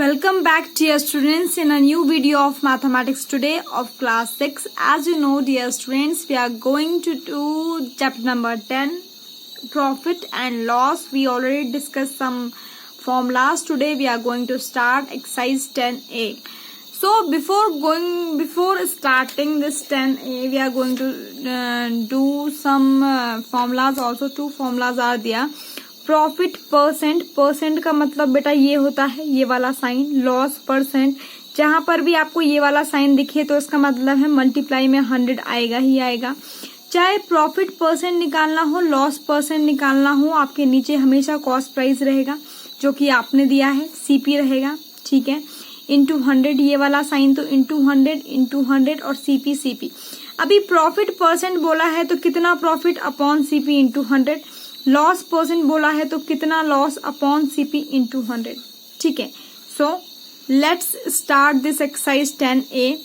Welcome back, dear students, in a new video of mathematics today of class 6. As you know, dear students, we are going to do chapter number 10, profit and loss. We already discussed some formulas. Today we are going to start exercise 10a. So before starting this 10a, we are going to do some formulas. Also, two formulas are there. Profit percent का मतलब बेटा ये होता है ये वाला sign, loss percent जहां पर भी आपको ये वाला साइन दिखे तो इसका मतलब है मल्टीप्लाई में 100 आएगा ही आएगा। चाहे प्रॉफिट परसेंट निकालना हो, लॉस परसेंट निकालना हो, आपके नीचे हमेशा कॉस्ट प्राइस रहेगा जो कि आपने दिया है, सीपी रहेगा, ठीक है, इंटू 100 ये वाला साइन, तो इंटू 100 और सीपी। अभी प्रॉफिट परसेंट बोला है तो कितना profit upon CP into 100, loss percent बोला है तो कितना लॉस अपॉन सीपी इंटू 100, ठीक है। So let's start this exercise 10a.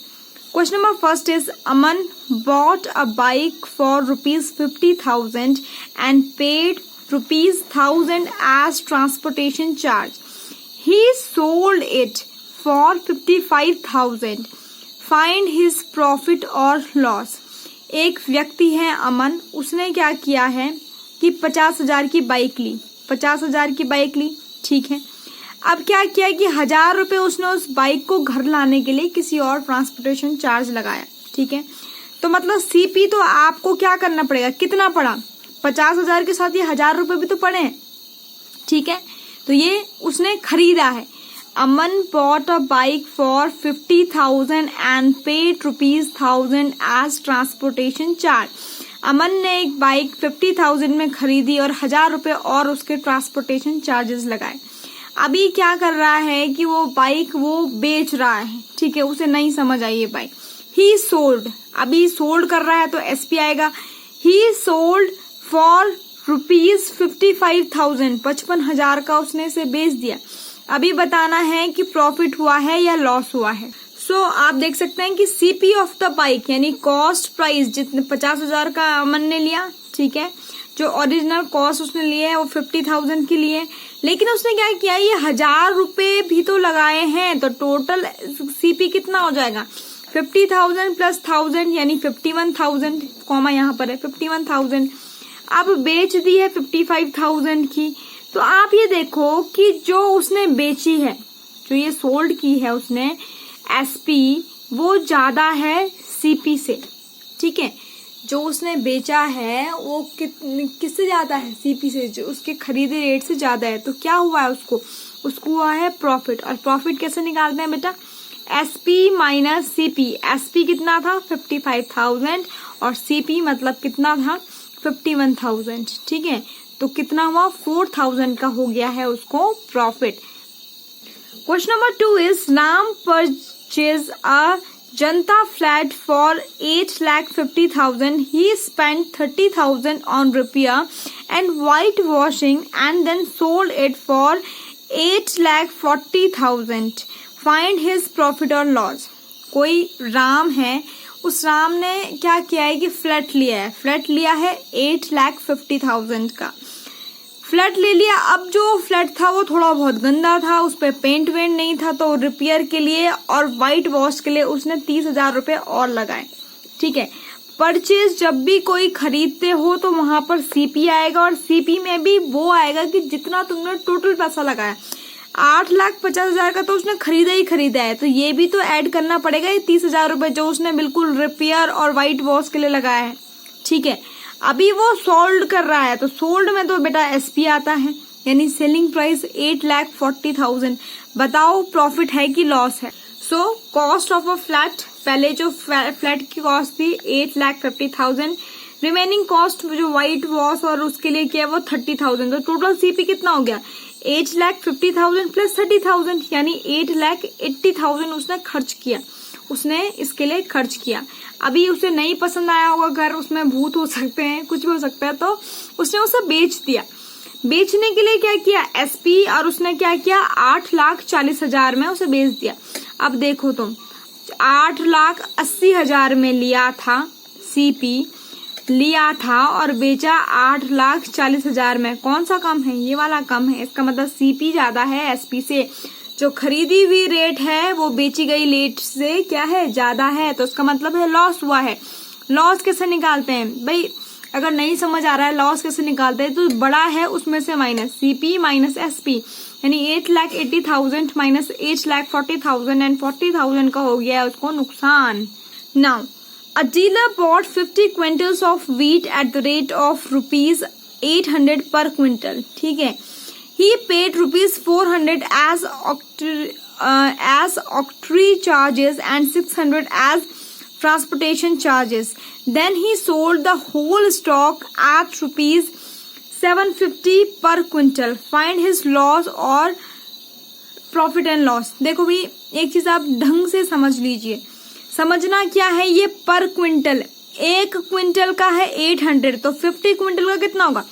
Question number first is Aman bought a bike for ₹50,000 and paid ₹1,000 as transportation charge. He sold it for 55,000. Find his profit और loss. एक व्यक्ति है अमन, उसने क्या किया है कि 50,000 की बाइक ली, 50,000 की बाइक ली, ठीक है। अब क्या किया कि 1,000 रुपए उसने उस बाइक को घर लाने के लिए किसी और ट्रांसपोर्टेशन चार्ज लगाया, ठीक है। तो मतलब सीपी तो आपको क्या करना पड़ेगा, कितना पड़ा, 50,000 के साथ ये 1,000 रुपए भी तो पड़े हैं, ठीक है। तो ये उसने खरीदा है। Aman bought a bike for 50,000 and paid ₹1,000 as transportation charge. Aman ने एक बाइक 50,000 में खरीदी और 1,000 रुपए और उसके ट्रांसपोर्टेशन चार्जेस लगाए। अभी क्या कर रहा है कि वो बाइक वो बेच रहा है, ठीक है, उसे नहीं समझ आई ये बाइक. ही सोल्ड, अभी सोल्ड कर रहा है तो एसपी आएगा. ही सोल्ड फॉर ₹55,000, 55,000 का उसने इसे बेच दिया. अभी बताना है कि प्रॉफिट हुआ है या लॉस हुआ है. सो आप देख सकते हैं कि सीपी ऑफ द बाइक यानी कॉस्ट प्राइस जितने 50,000 का अमन ने लिया, ठीक है, जो ओरिजिनल कॉस्ट उसने लिया है वो 50,000 की लिए, लेकिन उसने क्या किया, ये 1,000 रुपए भी तो लगाए हैं, तो टोटल सीपी कितना हो जाएगा, 50,000 प्लस 1,000 यानी 51,000, कॉमा यहाँ पर है 51,000. अब बेच दी है 55,000 की. तो आप ये देखो कि जो उसने बेची है, जो ये सोल्ड की है उसने, एसपी वो ज्यादा है सीपी से, ठीक है. जो उसने बेचा है वो किससे ज्यादा है, सीपी से, जो उसके खरीदे रेट से ज्यादा है. तो क्या हुआ है, उसको हुआ है प्रॉफिट. और प्रॉफिट कैसे निकालते हैं बेटा, एसपी माइनस सीपी. एसपी कितना था 55,000 और सीपी मतलब कितना था 51,000, ठीक है. तो कितना हुआ 4,000 का हो गया है उसको profit. Question number 2 is Ram purchased a Janta flat for 8,50,000. He spent 30,000 on repair and whitewashing and then sold it for 8,40,000. Find his profit or loss. कोई राम है, उस राम ने क्या किया है कि फ्लैट लिया है 8,50,000 का. फ्लैट ले लिया. अब जो फ्लैट था वो थोड़ा बहुत गंदा था, उस पर पेंट वेंट नहीं था, तो रिपेयर के लिए और व्हाइट वॉश के लिए उसने 30,000 रुपए और लगाए, ठीक है. परचेज जब भी कोई खरीदते हो तो वहां पर सीपी आएगा और सीपी में भी वो आएगा कि जितना तुमने टोटल पैसा लगाया. 8,50,000 का तो उसने खरीदा है, तो ये भी तो ऐड करना पड़ेगा ये 30,000 रुपए जो उसने बिल्कुल रिपेयर और व्हाइट वॉश के लिए लगाया है, ठीक है. अभी वो सोल्ड कर रहा है, तो सोल्ड में तो बेटा एसपी आता है, यानी सेलिंग प्राइस 8,40,000. बताओ प्रॉफिट है कि लॉस है. So cost of a flat, पहले जो फ्लैट की कॉस्ट थी 8,50,000, रिमेनिंग कॉस्ट जो व्हाइट वॉश और उसके लिए किया वो 30,000. तो टोटल सीपी कितना हो गया 8,50,000 प्लस 30,000 यानी 8,80,000 उसने खर्च किया, उसने इसके लिए खर्च किया. अभी उसे नहीं पसंद आया होगा घर, उसमें भूत हो सकते हैं, कुछ भी हो सकता है, तो उसने उसे बेच दिया. बेचने के लिए क्या किया एसपी, और उसने क्या किया 8,40,000 में उसे बेच दिया. अब देखो तुम 8,80,000 में लिया था सीपी, लिया था और बेचा 8,40,000 में. कौन सा कम है, ये वाला कम है, इसका मतलब सीपी ज्यादा है एसपी से. जो खरीदी हुई रेट है वो बेची गई रेट से क्या है, ज्यादा है, तो उसका मतलब है लॉस हुआ है। लॉस कैसे निकालते हैं भाई, अगर नहीं समझ आ रहा है लॉस कैसे निकालते हैं, तो बड़ा है उसमें से माइनस सीपी माइनस एसपी, यानी 8,80,000 माइनस 8,40,000 एंड 40,000 का हो गया है उसको नुकसान। Now a dealer bought 50 quintals of wheat at the rate of ₹800 per quintal, ठीक है। He paid ₹400 as octroi charges and 600 as transportation charges. Then he sold the whole stock at ₹750 per quintal. Find his loss or profit and loss. देखो भाई एक चीज आप ढंग से समझ लीजिए, समझना क्या है, ये पर क्विंटल, एक क्विंटल का है 800, तो 50 क्विंटल का कितना होगा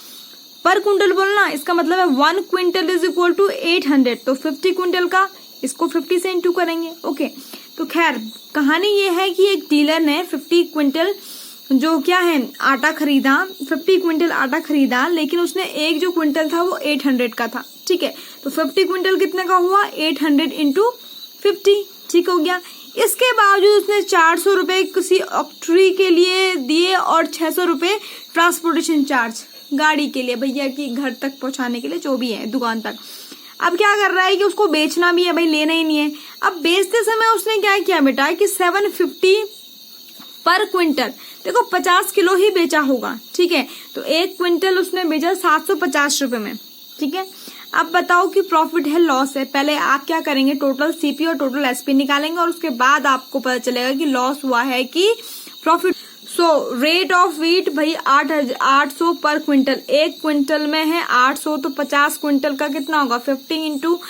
पर क्विंटल बोलना, इसका मतलब है 1 क्विंटल इज इक्वल टू 800, तो 50 क्विंटल का इसको 50 से इंटू करेंगे। ओके, तो खैर कहानी ये है कि एक डीलर ने 50 क्विंटल जो क्या है आटा खरीदा, 50 क्विंटल आटा खरीदा, लेकिन उसने एक जो क्विंटल था वो 800 का था, ठीक है। तो 50 क्विंटल कितने का हुआ, 800 इंटू 50, ठीक हो गया। इसके बावजूद उसने 400 रुपए किसी ऑक्ट्री के लिए दिए और 600 रुपए ट्रांसपोर्टेशन चार्ज गाड़ी के लिए, भैया की घर तक पहुंचाने के लिए, जो भी है दुकान तक। अब क्या कर रहा है कि उसको बेचना भी है भाई, लेना ही नहीं है। अब बेचते समय उसने क्या किया बेटा कि 750 पर क्विंटल, देखो 50 किलो ही बेचा होगा, ठीक है। तो एक क्विंटल उसने बेचा 750 रुपए में, ठीक है। अब बताओ कि प्रॉफिट है लॉस है, पहले आप क्या करेंगे, टोटल सीपी और टोटल एसपी निकालेंगे और उसके बाद आपको पता चलेगा कि लॉस हुआ है कि profit. So rate of wheat भाई 800 पर क्विंटल, एक क्विंटल में है 800, तो 50 क्विंटल का कितना होगा 50 इंटू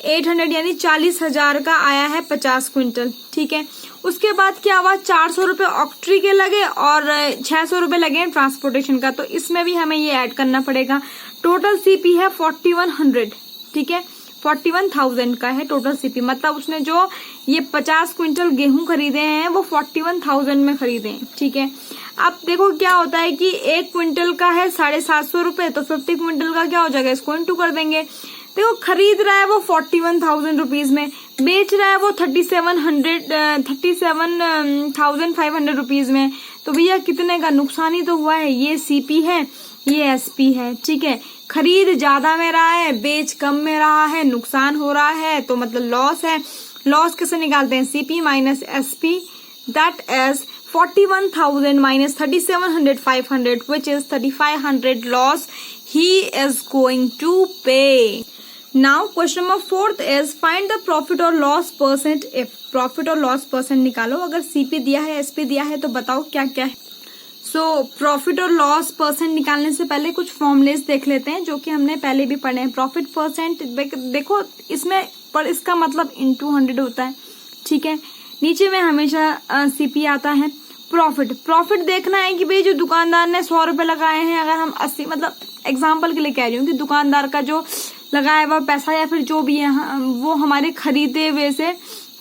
800 यानी 40,000 का आया है 50 क्विंटल, ठीक है। उसके बाद क्या हुआ, 400 रुपए ऑक्ट्री के लगे और 600 रुपए लगे ट्रांसपोर्टेशन का, तो इसमें भी हमें ये ऐड करना पड़ेगा। टोटल सीपी है 4100, ठीक है, 41,000 का है टोटल सीपी, मतलब उसने जो ये 50 क्विंटल गेहूं खरीदे हैं वो 41,000 में खरीदे हैं, ठीक है। अब देखो क्या होता है कि एक क्विंटल का है 750 रुपए, तो 50 क्विंटल का क्या हो जाएगा, इसको इंटू कर देंगे। देखो खरीद रहा है वो 41,000 रुपीज में, बेच रहा है वो 37,500 रुपीज में, तो भैया कितने का नुकसान ही तो हुआ है। ये सीपी है, ये एसपी है, ठीक है। खरीद ज्यादा में रहा है, बेच कम में रहा है, नुकसान हो रहा है, तो मतलब लॉस है। लॉस कैसे निकालते हैं, CP minus SP, that is 41,000 minus 37,500 which is 3,500 loss he is going to pay. Now question number 4 is find the profit or loss percent if profit or loss percent निकालो। अगर CP दिया है SP दिया है तो बताओ क्या क्या है। सो प्रॉफिट और लॉस परसेंट निकालने से पहले कुछ फॉर्मुलेस देख लेते हैं जो कि हमने पहले भी पढ़े हैं। प्रॉफिट परसेंट देखो इसमें पर इसका मतलब इंटू 100 होता है, ठीक है। नीचे में हमेशा सीपी आता है। प्रॉफिट देखना है कि भाई जो दुकानदार ने 100 रुपए लगाए हैं, अगर हम 80 मतलब एग्जाम्पल के लिए कह रही हूँ कि दुकानदार का जो लगाया हुआ पैसा या फिर जो भी है वो हमारे खरीदे हुए से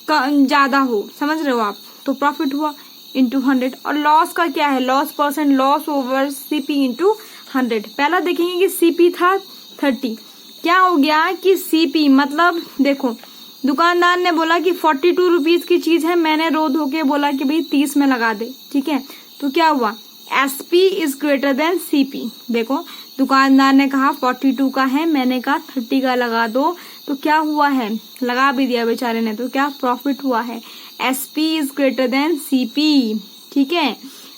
ज्यादा हो, समझ रहे हो आप, तो प्रॉफिट हुआ इंटू 100। और लॉस का क्या है, loss percent, loss over CP into 100। पहला देखेंगे कि सीपी था 30, क्या हो गया कि सीपी मतलब देखो दुकानदार ने बोला कि 42 रुपीज की चीज है, मैंने रोध होके बोला कि भाई 30 में लगा दे, ठीक है। तो क्या हुआ, SP is greater than CP. देखो दुकानदार ने कहा 42 का है, मैंने कहा 30 का लगा दो, तो क्या हुआ है, लगा भी दिया बेचारे ने, तो क्या प्रॉफिट हुआ है। SP is greater than CP, ठीक है।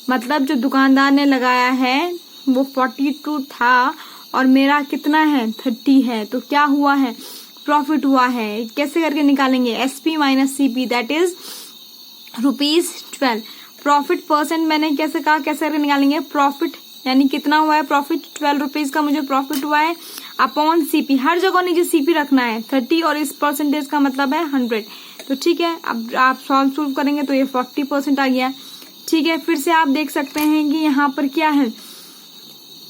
मतलब जो दुकानदार ने लगाया है वो 42 था और मेरा कितना है 30 है, तो क्या हुआ है, प्रॉफिट हुआ है। कैसे करके निकालेंगे, SP minus CP that is ₹12। Profit percent मैंने कैसे कहा, कैसे करके निकालेंगे, प्रॉफिट यानी कितना हुआ है प्रॉफिट, 12 रुपीज का मुझे प्रॉफिट हुआ है अपॉन सीपी, हर जगह नीचे सीपी रखना है 30 और इस परसेंटेज का मतलब है 100। तो ठीक है, अब आप सॉल्व करेंगे तो ये 40% आ गया, ठीक है। फिर से आप देख सकते हैं कि यहाँ पर क्या है,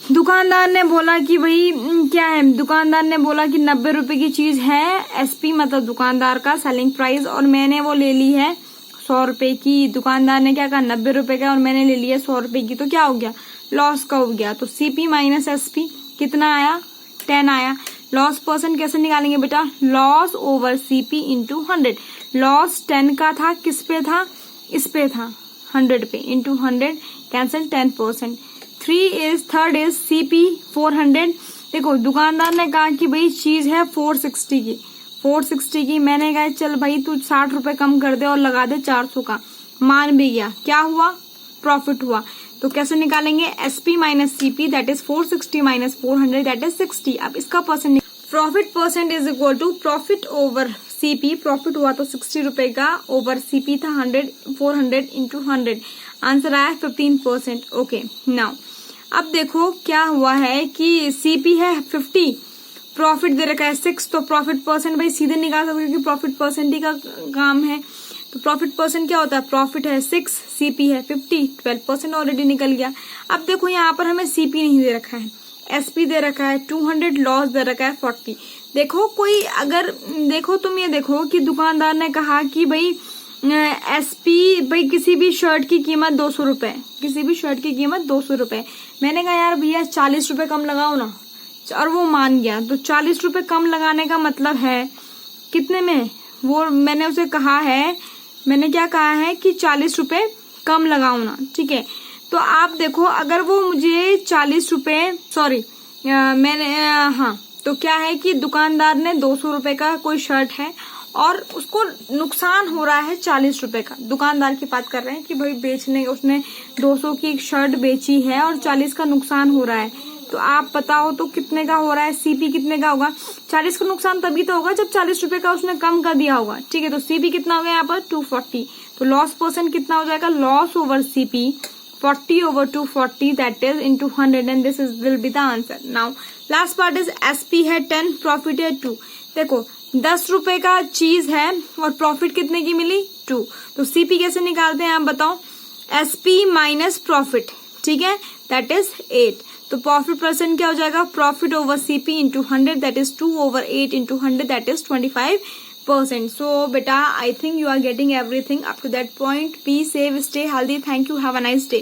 दुकानदार ने बोला कि भाई क्या है, दुकानदार ने बोला कि 90 रुपए की चीज है, एसपी मतलब दुकानदार का सेलिंग प्राइस, और मैंने वो ले ली है 100 रुपए की। दुकानदार ने क्या कहा 90 रुपए का और मैंने ले लिया 100 रुपए की, तो क्या हो गया, लॉस का हो गया। तो सीपी माइनस एसपी कितना आया, 10 आया। लॉस परसेंट कैसे निकालेंगे बेटा, loss over CP into 100। Loss 10 का था, किस पे था, इस पे था 100 पे, into 100 cancel 10%। Third is CP 400। देखो दुकानदार ने कहा कि भाई चीज है 460 की, मैंने कहा चल भाई तू 60 रुपए कम कर दे और लगा दे 400 का, मान भी गया, क्या हुआ, प्रॉफिट हुआ। तो कैसे निकालेंगे, SP minus CP that is 460 minus 400 that is 60। अब इसका percent, profit percent is equal to profit over CP, profit हुआ तो 60 रुपए का, ओवर सीपी था 100, 400 इंटू 100, आंसर आया 15%। ओके नाउ अब देखो क्या हुआ है कि सीपी है 50, प्रॉफिट दे रखा है 6, तो प्रॉफिट परसेंट भाई सीधे निकाल सकते क्योंकि प्रॉफिट परसेंट ही का काम है। तो प्रॉफिट परसेंट क्या होता है, प्रॉफिट है 6, सीपी है 50, 12% ऑलरेडी निकल गया। अब देखो यहाँ पर हमें सीपी नहीं दे रखा है, एसपी दे रखा है 200, लॉस दे रखा है 40। देखो कोई अगर देखो तुम ये देखो कि दुकानदार ने कहा कि भाई एसपी, भाई किसी भी शर्ट की कीमत 200 रुपए, किसी भी शर्ट की कीमत 200 रुपए। मैंने कहा यार भैया 40 रुपए कम लगाओ ना, और वो मान गया। तो 40 रुपए कम लगाने का मतलब है कितने में, वो मैंने उसे कहा है, मैंने क्या कहा है कि 40 रुपए कम लगाओ ना, ठीक है। तो आप देखो अगर वो मुझे 40 रुपए, सॉरी मैंने हाँ, तो क्या है कि दुकानदार ने 200 रुपए का कोई शर्ट है और उसको नुकसान हो रहा है 40 रुपए का। दुकानदार की बात कर रहे हैं कि भाई बेचने, उसने 200 की एक शर्ट बेची है और 40 का नुकसान हो रहा है। तो आप बताओ तो कितने का हो रहा है, सीपी कितने का होगा, 40 का नुकसान तभी तो होगा जब 40 रुपए का उसने कम कर दिया होगा, ठीक है। तो सीपी कितना हो गया यहाँ पर 240, तो लॉस परसेंट कितना हो जाएगा, loss over CP 40 over 240 that is into 100 and this is will be the answer. Now last part is SP है 10, प्रॉफिट है 2। देखो 10 रुपए का चीज है और प्रॉफिट कितने की मिली 2, तो सीपी कैसे निकालते हैं आप बताओ, SP माइनस प्रॉफिट, ठीक है, दैट इज 8। तो प्रॉफिट परसेंट क्या हो जाएगा, profit over CP into 100 that is 2 over 8 into 100 that is 25%. So beta, I think you are getting everything up to that point. Be safe, stay healthy. Thank you. Have a nice day.